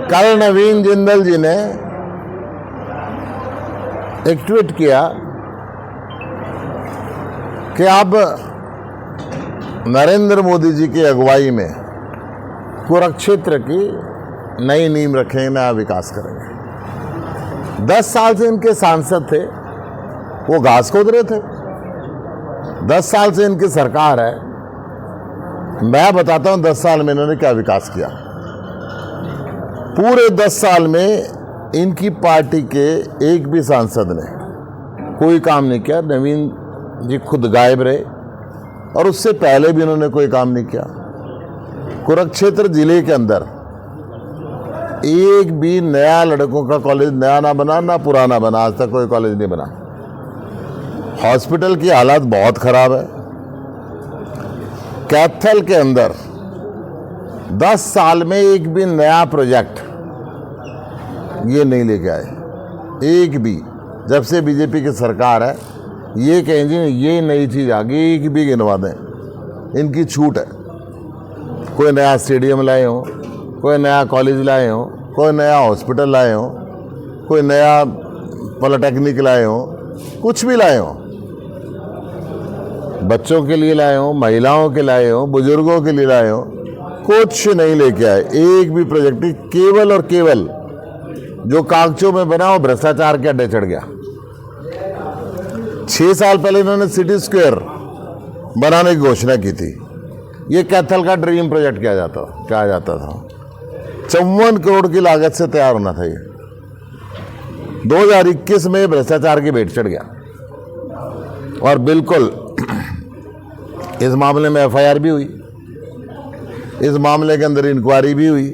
कल नवीन जिंदल जी ने एक ट्वीट किया कि अब नरेंद्र मोदी जी की अगुवाई में कुरुक्षेत्र की नई नींव रखेंगे, नया विकास करेंगे। 10 साल से इनके सांसद थे, वो घास खोद रहे थे। 10 साल से इनकी सरकार है। मैं बताता हूं 10 साल में इन्होंने क्या विकास किया। पूरे 10 साल में इनकी पार्टी के एक भी सांसद ने कोई काम नहीं किया। नवीन जी खुद गायब रहे और उससे पहले भी इन्होंने कोई काम नहीं किया। कुरुक्षेत्र जिले के अंदर एक भी नया लड़कों का कॉलेज नया ना बना, ना पुराना बना। आज तक कोई कॉलेज नहीं बना। हॉस्पिटल की हालत बहुत खराब है। कैथल के अंदर 10 साल में एक भी नया प्रोजेक्ट ये नहीं लेके आए, एक भी। जब से बीजेपी की सरकार है ये कहेंगे ये नई चीज आ गई, एक भी गिनवा दें। इनकी छूट है। कोई नया स्टेडियम लाए हो, कोई नया कॉलेज लाए हो, कोई नया हॉस्पिटल लाए हो, कोई नया पॉलिटेक्निक लाए हो, कुछ भी लाए हो, बच्चों के लिए लाए हो, महिलाओं के लाए हो, बुजुर्गों के लिए लाए हो, कुछ नहीं लेके आए। एक भी प्रोजेक्ट। केवल और केवल जो कागजों में बना वो भ्रष्टाचार के अड्डे चढ़ गया। 6 साल पहले इन्होंने सिटी स्क्वायर बनाने की घोषणा की थी। ये कैथल का ड्रीम प्रोजेक्ट कहा जाता था। 54 करोड़ की लागत से तैयार होना था ये। 2021 में भ्रष्टाचार की भेंट चढ़ गया और बिल्कुल इस मामले में एफआईआर भी हुई, इस मामले के अंदर इंक्वायरी भी हुई,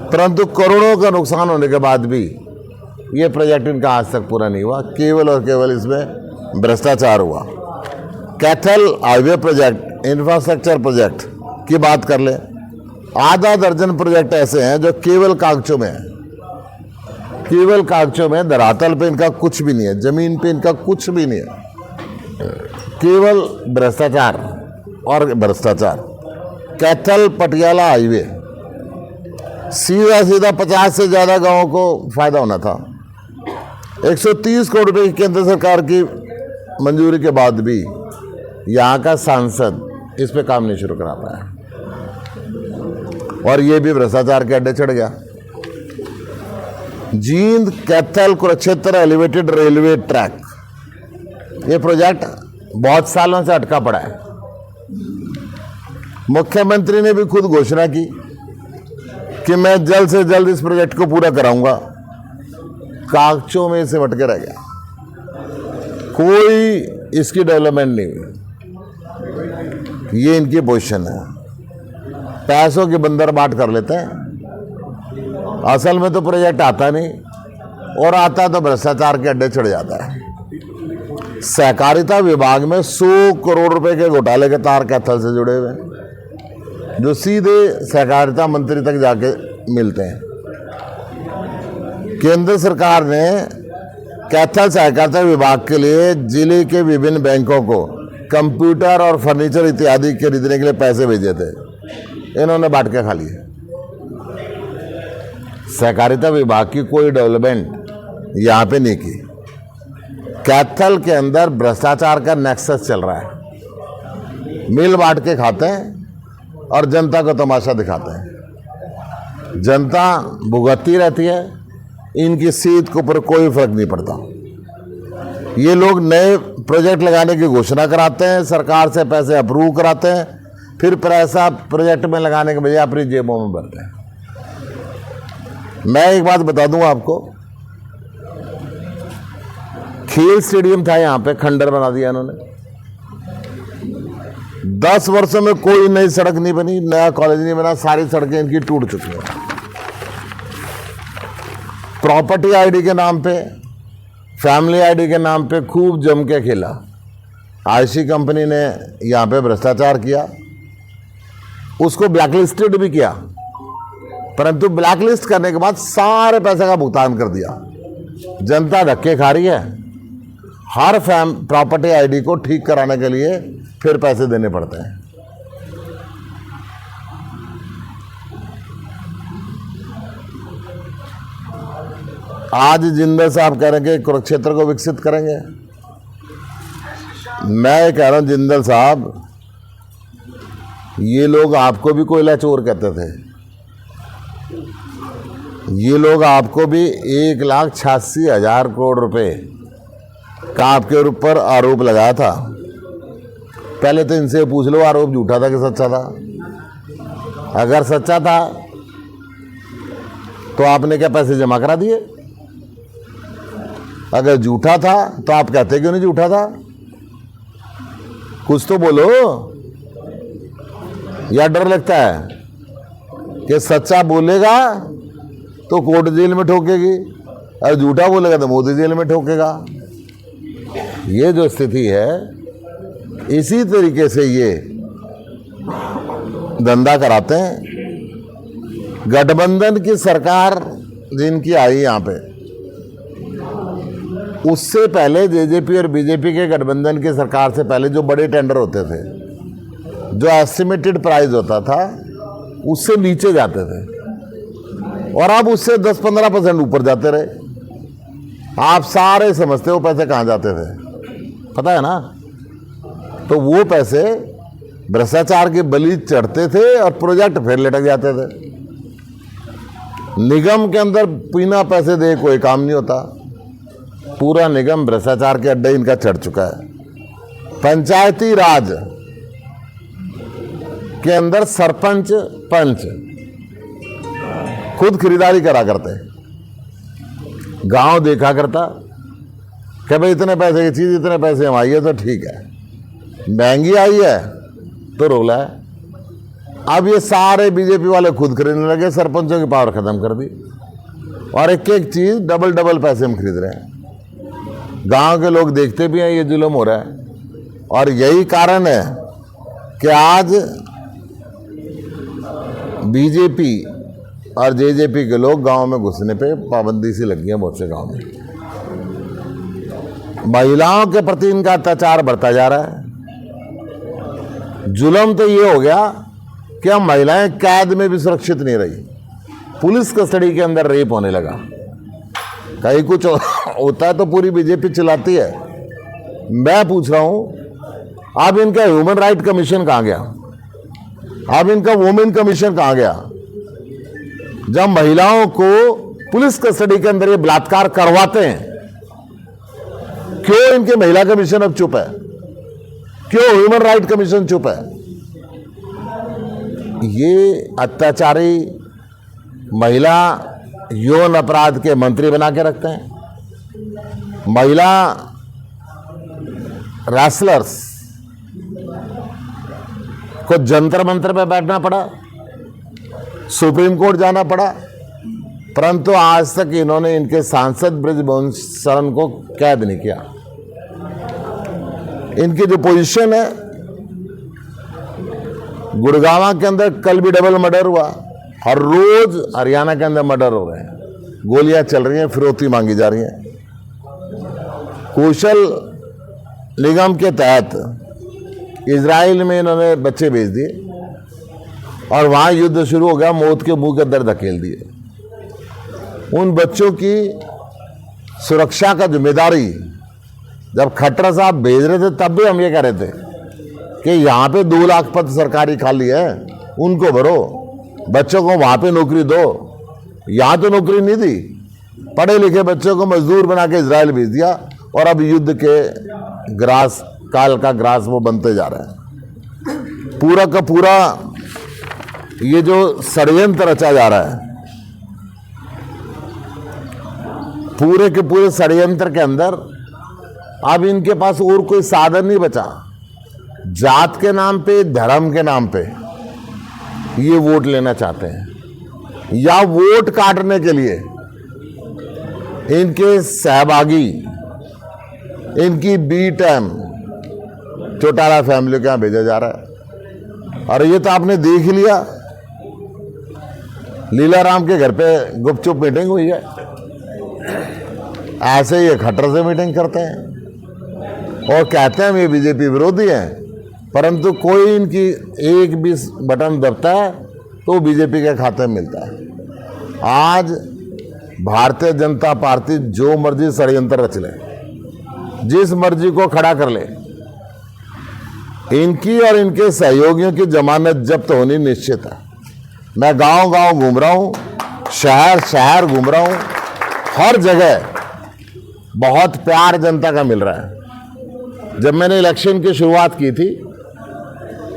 परंतु करोड़ों का नुकसान होने के बाद भी ये प्रोजेक्ट इनका आज तक पूरा नहीं हुआ। केवल और केवल इसमें भ्रष्टाचार हुआ। Kaithal highway project, infrastructure project की बात कर ले, आधा दर्जन प्रोजेक्ट ऐसे हैं जो केवल कागजों में है। केवल कागजों में, धरातल पे इनका कुछ भी नहीं है, जमीन पे इनका कुछ भी नहीं है। केवल भ्रष्टाचार और भ्रष्टाचार। कैथल पटियाला हाईवे सीधा 50 से ज्यादा गांवों को फायदा होना था। 130 करोड़ रुपए की केंद्र सरकार की मंजूरी के बाद भी यहां का सांसद इस पे काम नहीं शुरू करा पाया और ये भी भ्रष्टाचार के अड्डे चढ़ गया। Jind Kaithal Kurukshetra elevated railway track, ये प्रोजेक्ट बहुत सालों से अटका पड़ा है। मुख्यमंत्री ने भी खुद घोषणा की कि मैं जल्द से जल्द इस प्रोजेक्ट को पूरा कराऊंगा। कागजों में सिमट के रह गया, कोई इसकी डेवलपमेंट नहीं हुई। ये इनकी पोजीशन है। पैसों के बंदर बाट कर लेते हैं। असल में तो प्रोजेक्ट आता नहीं, और आता तो भ्रष्टाचार के अड्डे चढ़ जाता है। सहकारिता विभाग में 100 करोड़ रुपए के घोटाले के तार कैथल से जुड़े हुए हैं, जो सीधे सहकारिता मंत्री तक जाके मिलते हैं। केंद्र सरकार ने कैथल सहकारिता विभाग के लिए जिले के विभिन्न बैंकों को कंप्यूटर और फर्नीचर इत्यादि खरीदने के लिए पैसे भेजे थे। इन्होंने बांट के खा लिए। सहकारिता विभाग की कोई डेवलपमेंट यहां पे नहीं की। कैथल के अंदर भ्रष्टाचार का नेक्सस चल रहा है। मिल बांट के खाते हैं और जनता को तमाशा दिखाते हैं। जनता भुगतती रहती है, इनकी सेहत के ऊपर कोई फर्क नहीं पड़ता। ये लोग नए प्रोजेक्ट लगाने की घोषणा कराते हैं, सरकार से पैसे अप्रूव कराते हैं, फिर पैसा प्रोजेक्ट में लगाने के बजाय अपनी जेबों में भरते हैं। मैं एक बात बता दूं आपको, खेल स्टेडियम था यहां पे, खंडर बना दिया इन्होंने। 10 वर्षों में कोई नई सड़क नहीं बनी, नया कॉलेज नहीं बना, सारी सड़कें इनकी टूट चुकी हैं। प्रॉपर्टी आईडी के नाम पे, फैमिली आईडी के नाम पे खूब जम के खेला। आईसी कंपनी ने यहां पे भ्रष्टाचार किया, उसको ब्लैकलिस्टेड भी किया, परंतु ब्लैकलिस्ट करने के बाद सारे पैसे का भुगतान कर दिया। जनता धक्के खा रही है। हर प्रॉपर्टी आईडी को ठीक कराने के लिए फिर पैसे देने पड़ते हैं। आज जिंदल साहब कह रहे हैं कि कुरुक्षेत्र को विकसित करेंगे। मैं कह रहा हूं जिंदल साहब, ये लोग आपको भी कोयला चोर कहते थे, ये लोग आपको भी 1,86,000 करोड़ रुपए का आपके ऊपर आरोप लगाया था। पहले तो इनसे पूछ लो आरोप झूठा था कि सच्चा था। अगर सच्चा था तो आपने क्या पैसे जमा करा दिए? अगर झूठा था तो आप कहते क्यों नहीं झूठा था? कुछ तो बोलो। या डर लगता है कि सच्चा बोलेगा तो कोर्ट जेल में ठोकेगी और झूठा बोलेगा तो मोदी जेल में ठोकेगा? ये जो स्थिति है, इसी तरीके से ये धंधा कराते हैं। गठबंधन की सरकार जिनकी आई यहां पे, उससे पहले जेजेपी और बीजेपी के गठबंधन की सरकार से पहले जो बड़े टेंडर होते थे, जो एस्टिमेटेड प्राइस होता था, उससे नीचे जाते थे और अब उससे 10-15% ऊपर जाते रहे। आप सारे समझते हो पैसे कहाँ जाते थे, पता है ना? तो वो पैसे भ्रष्टाचार के बलि चढ़ते थे और प्रोजेक्ट फिर लटक जाते थे। निगम के अंदर बिना पैसे दे कोई काम नहीं होता। पूरा निगम भ्रष्टाचार के अड्डे इनका चढ़ चुका है। पंचायती राज के अंदर सरपंच पंच खुद खरीदारी करा करते, गांव देखा करता कि भाई इतने पैसे की चीज इतने पैसे में आई है तो ठीक है, महंगी आई है तो रोला है। अब ये सारे बीजेपी वाले खुद खरीदने लगे, सरपंचों की पावर खत्म कर दी और एक एक चीज डबल पैसे में खरीद रहे हैं। गांव के लोग देखते भी हैं ये जुल्म हो रहा है और यही कारण है कि आज बीजेपी और जेजेपी के लोग गांव में घुसने पे पाबंदी सी लगी है। बहुत से गांव में महिलाओं के प्रति इनका अत्याचार बढ़ता जा रहा है। जुल्म तो ये हो गया कि अब महिलाएं कैद में भी सुरक्षित नहीं रही, पुलिस कस्टडी के अंदर रेप होने लगा। कहीं कुछ होता है तो पूरी बीजेपी चिल्लाती है। मैं पूछ रहा हूं, अब इनका ह्यूमन राइट कमीशन कहां गया? अब इनका वुमेन कमीशन कहां गया? जब महिलाओं को पुलिस कस्टडी के अंदर ये बलात्कार करवाते हैं, क्यों इनके महिला कमीशन अब चुप है? क्यों ह्यूमन राइट कमीशन चुप है? ये अत्याचारी महिला यौन अपराध के मंत्री बना के रखते हैं। महिला रेसलर्स को जंतर मंतर पे बैठना पड़ा, सुप्रीम कोर्ट जाना पड़ा, परंतु आज तक इन्होंने इनके सांसद बृजमोहन शरण को कैद नहीं किया। इनकी जो पोजीशन है, गुड़गांव के अंदर कल भी डबल मर्डर हुआ, हर रोज हरियाणा के अंदर मर्डर हो रहे हैं, गोलियां चल रही हैं, फिरौती मांगी जा रही है। कौशल निगम के तहत इजराइल में इन्होंने बच्चे भेज दिए और वहां युद्ध शुरू हो गया, मौत के मुंह के अंदर धकेल दिए। उन बच्चों की सुरक्षा का जिम्मेदारी जब खट्टर साहब भेज रहे थे तब भी हम ये कह रहे थे कि यहां पे 2 लाख पद सरकारी खाली है, उनको भरो, बच्चों को वहां पे नौकरी दो। यहां तो नौकरी नहीं दी, पढ़े लिखे बच्चों को मजदूर बना के इजराइल भेज दिया और अब युद्ध के ग्रास, काल का ग्रास वो बनते जा रहा है। पूरा का पूरा ये जो षड्यंत्र रचा जा रहा है, पूरे के पूरे षड्यंत्र के अंदर अब इनके पास और कोई साधन नहीं बचा। जात के नाम पे, धर्म के नाम पे ये वोट लेना चाहते हैं या वोट काटने के लिए इनके सहभागी, इनकी बी टाइम चौटाला फैमिली के यहां भेजा जा रहा है। और ये तो आपने देख लिया, लीलाराम के घर पे गुपचुप मीटिंग हुई है, ऐसे ही खट्टर से मीटिंग करते हैं और कहते हैं ये बीजेपी विरोधी हैं, परंतु कोई इनकी एक भी बटन दबता है तो बीजेपी के खाते में मिलता है। आज भारतीय जनता पार्टी जो मर्जी षड्यंत्र रच ले, जिस मर्जी को खड़ा कर ले, इनकी और इनके सहयोगियों की जमानत जब्त होनी निश्चित है। मैं गांव गांव घूम रहा हूं, शहर शहर घूम रहा हूं, हर जगह बहुत प्यार जनता का मिल रहा है। जब मैंने इलेक्शन की शुरुआत की थी,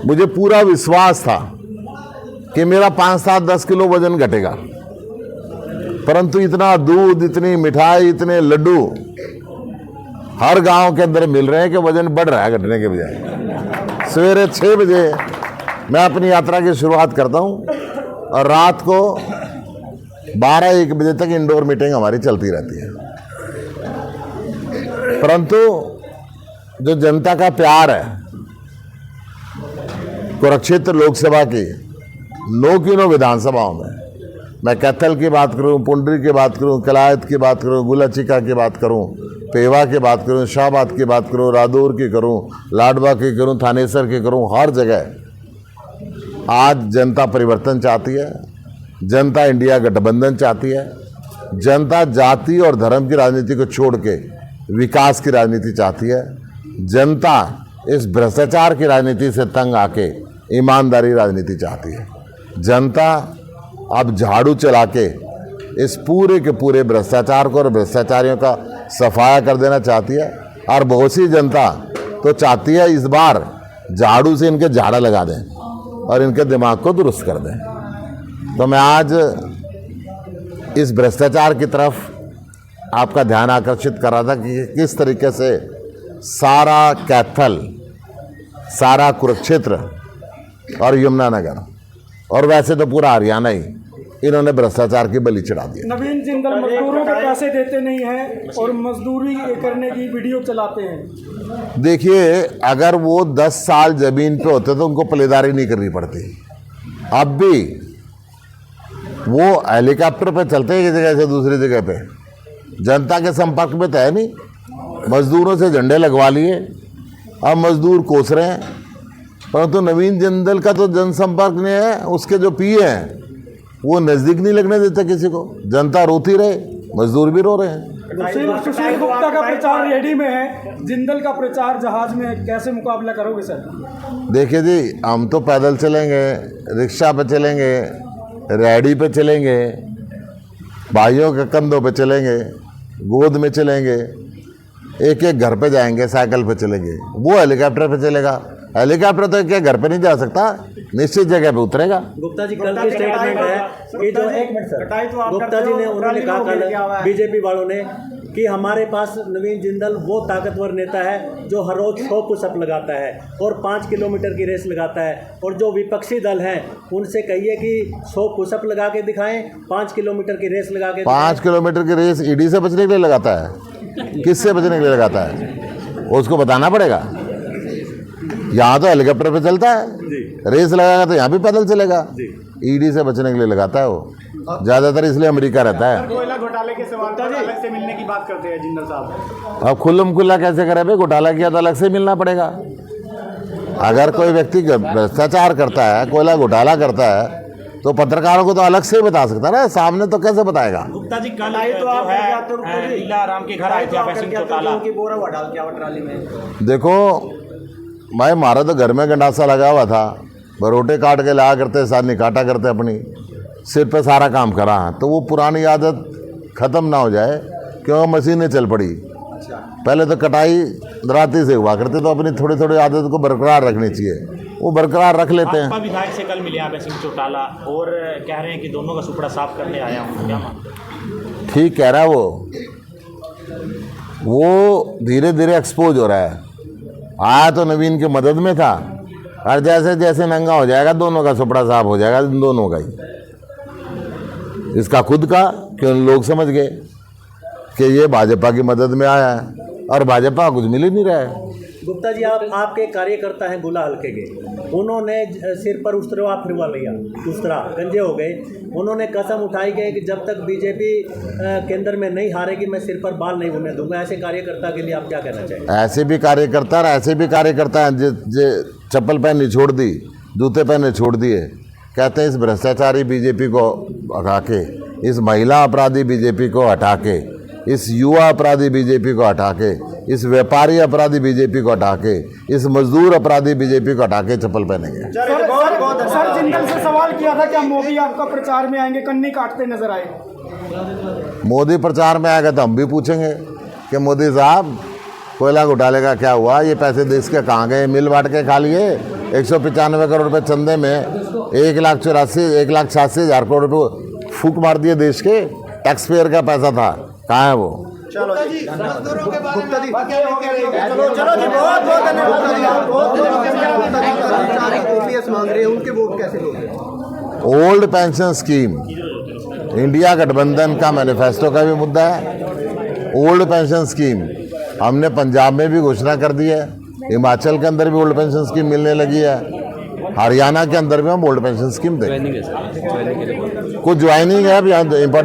मुझे पूरा विश्वास था कि मेरा 5-7-10 किलो वजन घटेगा, परंतु इतना दूध, इतनी मिठाई, इतने लड्डू हर गांव के अंदर मिल रहे हैं कि वजन बढ़ रहा है घटने के बजाय। सवेरे 6 बजे मैं अपनी यात्रा की शुरुआत करता हूं और रात को 12-1 बजे तक इंडोर मीटिंग हमारी चलती रहती है। परंतु जो जनता का प्यार है, कुरुक्षेत्र लोकसभा की 9 विधानसभाओं में, मैं कैथल की बात करूं, पुंडरी की बात करूं, कलायत की बात करूं, गुलाचिका की बात करूं, पेवा की बात करूं, शाहबाद की बात करूं, रादौर की करूं, लाडवा की करूं, थानेसर की करूं, हर जगह आज जनता परिवर्तन चाहती है। जनता इंडिया गठबंधन चाहती है। जनता जाति और धर्म की राजनीति को छोड़ के विकास की राजनीति चाहती है। जनता इस भ्रष्टाचार की राजनीति से तंग आके ईमानदारी राजनीति चाहती है। जनता अब झाड़ू चला के इस पूरे के पूरे भ्रष्टाचार को और भ्रष्टाचारियों का सफाया कर देना चाहती है। और बहुत सी जनता तो चाहती है इस बार झाड़ू से इनके झाड़ा लगा दें और इनके दिमाग को दुरुस्त कर दें। तो मैं आज इस भ्रष्टाचार की तरफ आपका ध्यान आकर्षित कर रहा था कि किस तरीके से सारा कैथल, सारा कुरुक्षेत्र और यमुनानगर और वैसे तो पूरा हरियाणा ही इन्होंने भ्रष्टाचार की बलि चढ़ा दिया। नवीन जिंदल मजदूरों के पैसे देते नहीं हैं और मजदूरी करने की वीडियो चलाते हैं। देखिए, अगर वो 10 साल जमीन पे होते तो उनको पल्लेदारी नहीं करनी पड़ती। अब भी वो हेलीकॉप्टर पे चलते हैं एक जगह से दूसरी जगह पे, जनता के संपर्क में तो है नहीं। मजदूरों से झंडे लगवा लिए, अब मजदूर कोस रहे हैं, परंतु नवीन जिंदल का तो जनसंपर्क नहीं है। उसके जो पीए हैं वो नजदीक नहीं लगने देते किसी को। जनता रोती रहे, मजदूर भी रो रहे हैं। सुशील गुप्ता का प्रचार रेडी में है, जिंदल का प्रचार जहाज में है, कैसे मुकाबला करोगे सर? देखिए जी, हम तो पैदल चलेंगे, रिक्शा पे चलेंगे, रेहड़ी पे चलेंगे, भाइयों के कंधों पे चलेंगे, गोद में चलेंगे, एक एक घर पे जाएंगे, साइकिल पे चलेंगे। वो हेलीकॉप्टर पे चलेगा। हेलीकॉप्टर तो क्या घर पे नहीं जा सकता, निश्चित जगह पे उतरेगा। गुप्ता जी कल की स्टेटमेंट है कि जो गुप्ता जी ने उन्होंने कहा कल बीजेपी वालों ने कि हमारे पास नवीन जिंदल वो ताकतवर नेता है जो हर रोज 100 पुशअप लगाता है और 5 किलोमीटर की रेस लगाता है। और जो विपक्षी दल हैं उनसे कहिए कि 100 पुशअप लगा के दिखाएं, 5 किलोमीटर की रेस लगा के 5 किलोमीटर की रेस ईडी से बचने के लिए लगाता है, किससे बचने के लिए लगाता है, उसको बताना पड़ेगा। यहाँ तो हेलीकॉप्टर पे चलता है, रेस लगाएगा तो यहाँ भी पैदल चलेगा। ईडी से बचने के लिए लगाता है वो, ज्यादातर इसलिए अमेरिका रहता है। कोयला घोटाले के सवाल पर अलग से मिलने की बात करते हैं जिंदल साहब। अब खुल्लम खुल्ला कैसे करे भाई? घोटाला किया तो अलग से मिलना पड़ेगा। अगर कोई व्यक्ति भ्रष्टाचार करता है, कोयला घोटाला करता है, तो पत्रकारों को तो अलग से ही बता सकता है ना, सामने तो कैसे बताएगा? गुप्ता जी कल तो आप लीला राम के घर आए थे देखो, भाई हमारा तो घर में गंडासा लगा हुआ था, बरोटे काट के लाया करते, साथ निकाटा करते, अपनी सिर पे सारा काम करा। तो वो पुरानी आदत ख़त्म ना हो जाए, क्योंकि मशीनें चल पड़ी। पहले तो कटाई दराती से हुआ करते, तो अपनी थोड़ी थोड़ी आदत को बरकरार रखनी चाहिए, वो बरकरार रख लेते हैं। विधायक से कल मिले अभय सिंह चौटाला और कह रहे हैं कि दोनों का सुपड़ा साफ करने आया हूँ, क्या मानते हैं? ठीक कह रहा है वो धीरे धीरे एक्सपोज हो रहा है। आया तो नवीन की मदद में था, और जैसे जैसे नंगा हो जाएगा दोनों का सुपड़ा साफ हो जाएगा, दोनों का ही। इसका खुद का कि उन लोग समझ गए कि ये भाजपा की मदद में आया है और भाजपा कुछ मिल ही नहीं रहा है। गुप्ता जी आपके कार्यकर्ता हैं गोला हल्के के, उन्होंने सिर पर उस्तरवा फिरवा लिया, दूसरा गंजे हो गए। उन्होंने कसम उठाई गई कि जब तक बीजेपी केंद्र में नहीं हारेगी मैं सिर पर बाल नहीं होने दूंगा। ऐसे कार्यकर्ता के लिए आप क्या कहना चाहेंगे? ऐसे भी कार्यकर्ता और ऐसे भी कार्यकर्ता हैं जो चप्पल पहननी छोड़ दी, जूते पहनने छोड़ दिए, कहते हैं इस भ्रष्टाचारी बीजेपी को भगा के इस महिला अपराधी बीजेपी को हटा के, इस युवा अपराधी बीजेपी को हटा के, इस व्यापारी अपराधी बीजेपी को हटा के, इस मजदूर अपराधी बीजेपी को हटा के चप्पल पहनेंगे। सर जिंदल से सवाल किया था क्या मोदी आपका प्रचार में आएंगे, कन्नी काटते नजर आए? मोदी प्रचार में आएगा तो हम भी पूछेंगे कि मोदी साहब कोयला घोटाले का क्या हुआ, ये पैसे देश के कहाँ गए, मिल बांट के खा लिए। 195 करोड़ रुपए चंदे में 1,86,000 करोड़ रुपये फूक मार दिए देश के, टैक्स पेयर का पैसा था, कहाँ है वो? चलो जी, गुप्ता जी, चलो जी, बहुत बहुत धन्यवाद। ओपीएस मांग रहे हैं, उनके वोट कैसे लोगे? ओल्ड पेंशन स्कीम इंडिया गठबंधन का मैनिफेस्टो का भी मुद्दा है। ओल्ड पेंशन स्कीम हमने पंजाब में भी घोषणा कर दी है, हिमाचल के अंदर भी ओल्ड पेंशन स्कीम मिलने लगी है, हरियाणा के अंदर भी हम ओल्ड पेंशन स्कीम देंगे। कुछ ज्वाइनिंग है, अभी इंपॉर्टेंट